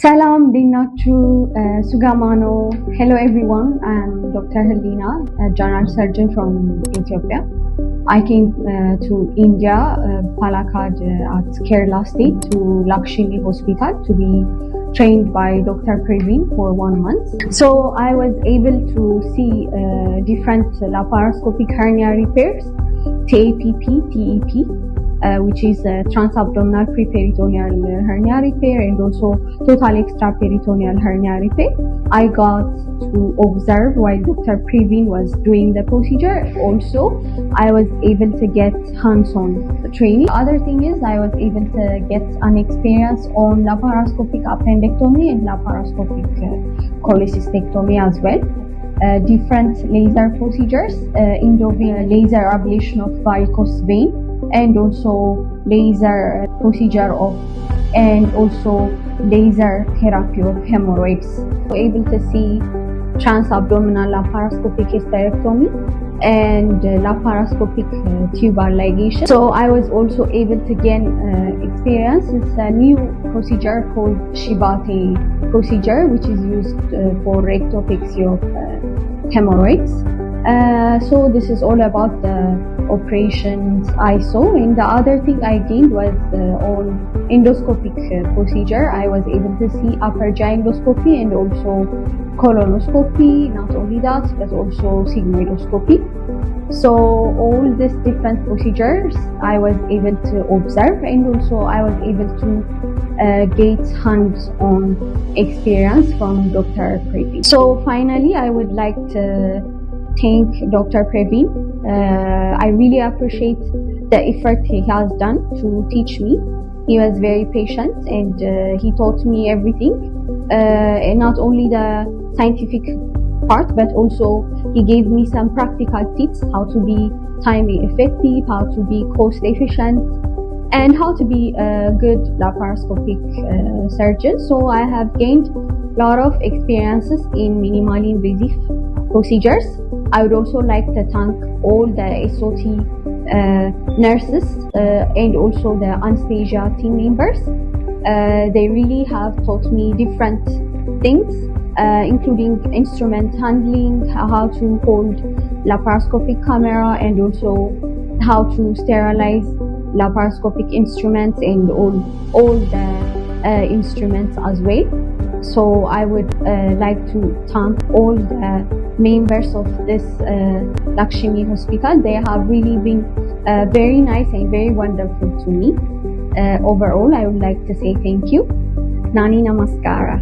Salam Dinnachu Sugamano. Hello everyone. I'm Dr. Helina, a general surgeon from Ethiopia. I came to India, Palakkad at Kerala State to Lakshmi Hospital to be trained by Dr. Praveen for 1 month. So I was able to see different laparoscopic hernia repairs, TAPP, TEP, which is transabdominal preperitoneal hernia repair and also total extraperitoneal hernia repair. I got to observe while Dr. Praveen was doing the procedure. Also, I was able to get hands-on training. The other thing is I was able to get an experience on laparoscopic appendectomy and laparoscopic cholecystectomy as well. Different laser procedures, endovenous laser ablation of varicose vein, and also laser procedure of and also laser therapy of hemorrhoids. Able to see transabdominal laparoscopic hysterectomy and laparoscopic tubal ligation. So I was also able to gain experience. It's a new procedure called Shibate procedure, which is used for rectopexy of hemorrhoids. So this is all about the operations I saw. And the other thing I gained was on endoscopic procedure. I was able to see upper GI endoscopy and also colonoscopy. Not only that, but also sigmoidoscopy. So all these different procedures I was able to observe, and also I was able to get hands-on experience from Dr. Praveen. So finally, I would like to thank Dr. Praveen. I really appreciate the effort he has done to teach me. He was very patient and he taught me everything, and not only the scientific part, but also he gave me some practical tips how to be time effective, how to be cost efficient, and how to be a good laparoscopic surgeon. So I have gained a lot of experiences in minimally invasive procedures. I would also like to thank all the SOT nurses and also the anesthesia team members. They really have taught me different things, including instrument handling, how to hold laparoscopic camera, and also how to sterilize laparoscopic instruments and all the instruments as well. So I would like to thank all the members of this Lakshmi hospital. They have really been very nice and very wonderful to me. Overall, I would like to say thank you. Nani Namaskara.